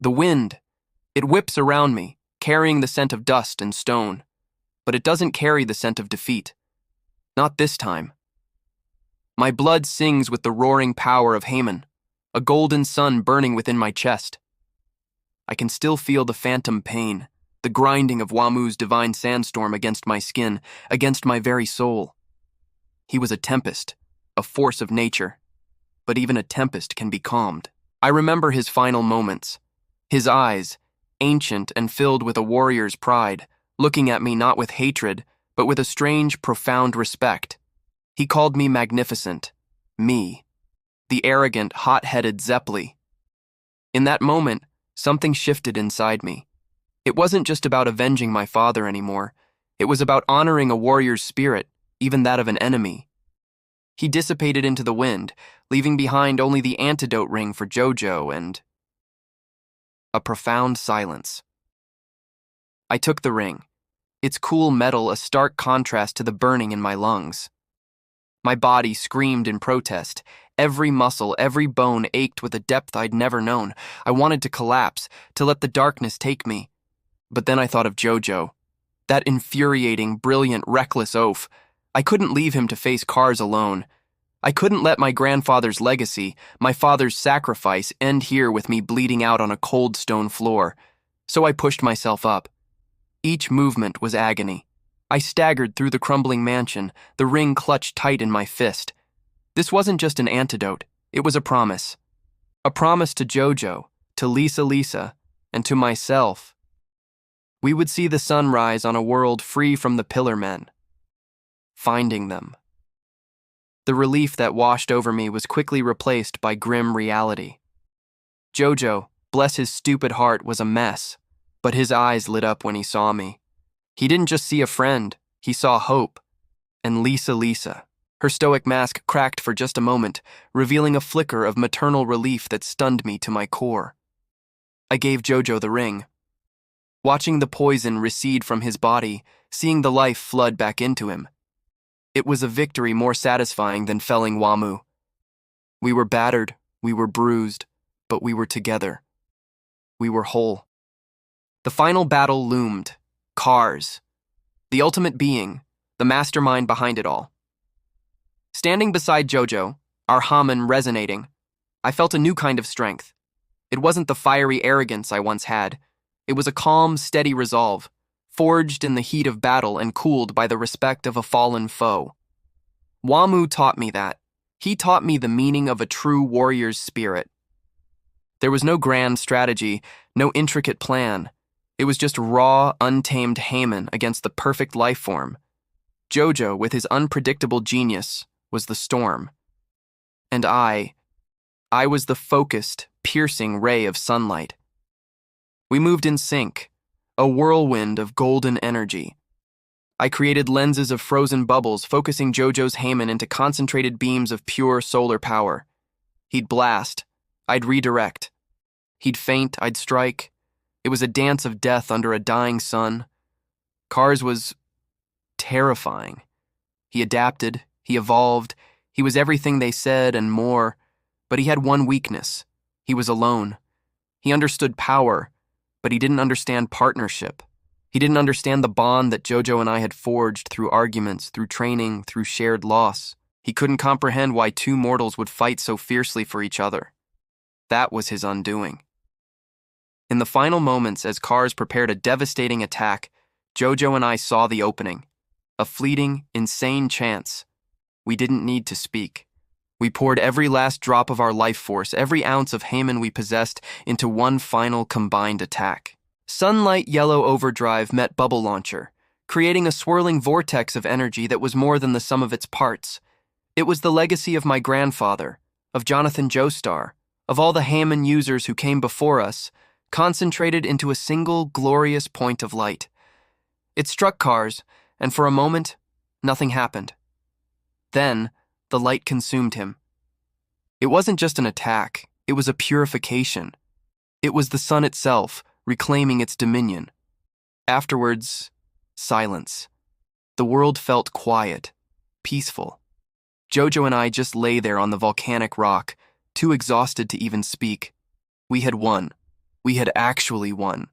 The wind. It whips around me, carrying the scent of dust and stone. But it doesn't carry the scent of defeat. Not this time. My blood sings with the roaring power of Haman, a golden sun burning within my chest. I can still feel the phantom pain, the grinding of Wammu's divine sandstorm against my skin, against my very soul. He was a tempest, a force of nature, but even a tempest can be calmed. I remember his final moments, his eyes, ancient and filled with a warrior's pride, looking at me not with hatred, but with a strange, profound respect. He called me magnificent, me, the arrogant, hot-headed Zeppeli. In that moment, something shifted inside me. It wasn't just about avenging my father anymore. It was about honoring a warrior's spirit, even that of an enemy. He dissipated into the wind, leaving behind only the antidote ring for Jojo and a profound silence. I took the ring, its cool metal a stark contrast to the burning in my lungs. My body screamed in protest. Every muscle, every bone ached with a depth I'd never known. I wanted to collapse, to let the darkness take me. But then I thought of Jojo, that infuriating, brilliant, reckless oaf. I couldn't leave him to face Cars alone. I couldn't let my grandfather's legacy, my father's sacrifice, end here with me bleeding out on a cold stone floor. So I pushed myself up. Each movement was agony. I staggered through the crumbling mansion, the ring clutched tight in my fist. This wasn't just an antidote, it was a promise. A promise to Jojo, to Lisa, and to myself. We would see the sun rise on a world free from the Pillar Men. Finding them. The relief that washed over me was quickly replaced by grim reality. Jojo, bless his stupid heart, was a mess, but his eyes lit up when he saw me. He didn't just see a friend, he saw hope. And Lisa. Her stoic mask cracked for just a moment, revealing a flicker of maternal relief that stunned me to my core. I gave Jojo the ring. Watching the poison recede from his body, seeing the life flood back into him. It was a victory more satisfying than felling Wammu. We were battered, we were bruised, but we were together. We were whole. The final battle loomed. Cars. The ultimate being, the mastermind behind it all. Standing beside Jojo, our Haman resonating, I felt a new kind of strength. It wasn't the fiery arrogance I once had. It was a calm, steady resolve, forged in the heat of battle and cooled by the respect of a fallen foe. Wammu taught me that. He taught me the meaning of a true warrior's spirit. There was no grand strategy, no intricate plan. It was just raw, untamed Haman against the perfect life form. Jojo, with his unpredictable genius, was the storm. And I was the focused, piercing ray of sunlight. We moved in sync, a whirlwind of golden energy. I created lenses of frozen bubbles, focusing Jojo's Haman into concentrated beams of pure solar power. He'd blast, I'd redirect. He'd feint, I'd strike. It was a dance of death under a dying sun. Cars was terrifying. He adapted, he evolved, he was everything they said and more, but he had one weakness. He was alone. He understood power, but he didn't understand partnership. He didn't understand the bond that Jojo and I had forged through arguments, through training, through shared loss. He couldn't comprehend why two mortals would fight so fiercely for each other. That was his undoing. In the final moments, as Cars prepared a devastating attack, Jojo and I saw the opening. A fleeting, insane chance. We didn't need to speak. We poured every last drop of our life force, every ounce of Haman we possessed, into one final combined attack. Sunlight Yellow Overdrive met Bubble Launcher, creating a swirling vortex of energy that was more than the sum of its parts. It was the legacy of my grandfather, of Jonathan Joestar, of all the Haman users who came before us, concentrated into a single glorious point of light. It struck Cars, and for a moment, nothing happened. Then, the light consumed him. It wasn't just an attack, it was a purification. It was the sun itself, reclaiming its dominion. Afterwards, silence. The world felt quiet, peaceful. Jojo and I just lay there on the volcanic rock, too exhausted to even speak. We had won. We had actually won.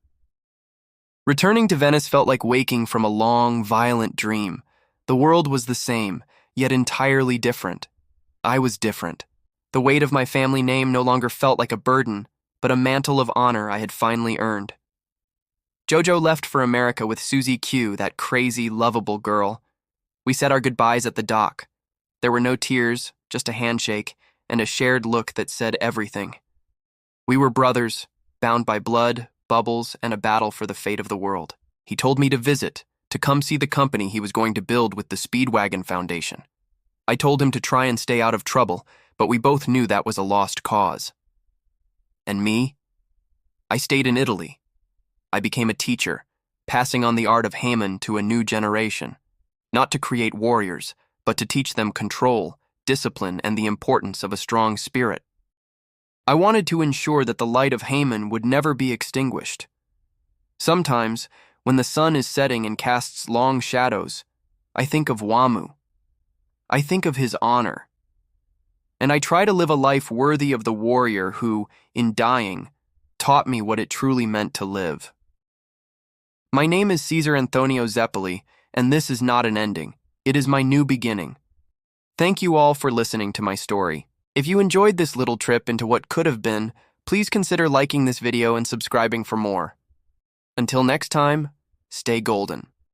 Returning to Venice felt like waking from a long, violent dream. The world was the same, yet entirely different. I was different. The weight of my family name no longer felt like a burden, but a mantle of honor I had finally earned. Jojo left for America with Susie Q, that crazy, lovable girl. We said our goodbyes at the dock. There were no tears, just a handshake, and a shared look that said everything. We were brothers, bound by blood, bubbles, and a battle for the fate of the world. He told me to visit, to come see the company he was going to build with the Speedwagon Foundation. I told him to try and stay out of trouble, but we both knew that was a lost cause. And me? I stayed in Italy. I became a teacher, passing on the art of Haman to a new generation, not to create warriors, but to teach them control, discipline, and the importance of a strong spirit. I wanted to ensure that the light of Haman would never be extinguished. Sometimes, when the sun is setting and casts long shadows, I think of Wammu. I think of his honor. And I try to live a life worthy of the warrior who, in dying, taught me what it truly meant to live. My name is Ceasar Antonio Zeppeli, and this is not an ending. It is my new beginning. Thank you all for listening to my story. If you enjoyed this little trip into what could have been, please consider liking this video and subscribing for more. Until next time, stay golden.